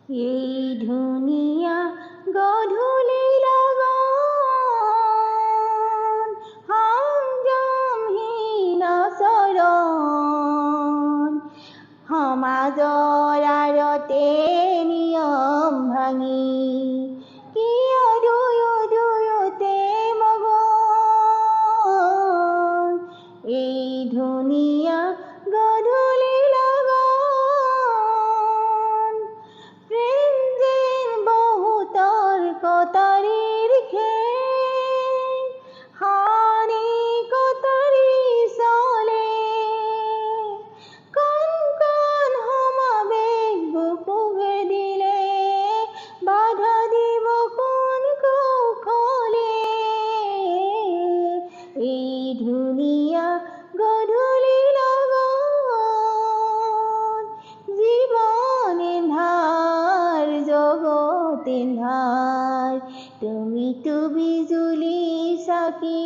এই ধুনীয়া গধূলি লগন সংযমহীন চৰণ সমাজৰ আঁৰতে নিয়ম ভাঙি কিয় দুয়োতে মগন এই ধুনীয়া গধূলি লগন প্ৰেম যেন বহুতৰ কটাৰীৰ খেল হানি কটাৰী চলে কণ কণ সমাৱেশ বুকুৱে দিলে বাধা দিব কোন কৌশলে এই ধুনীয়া গধূলি লগন জীবন এন্ধাৰ জগত এন্ধাৰ তুমিতো বিজুলী চাকি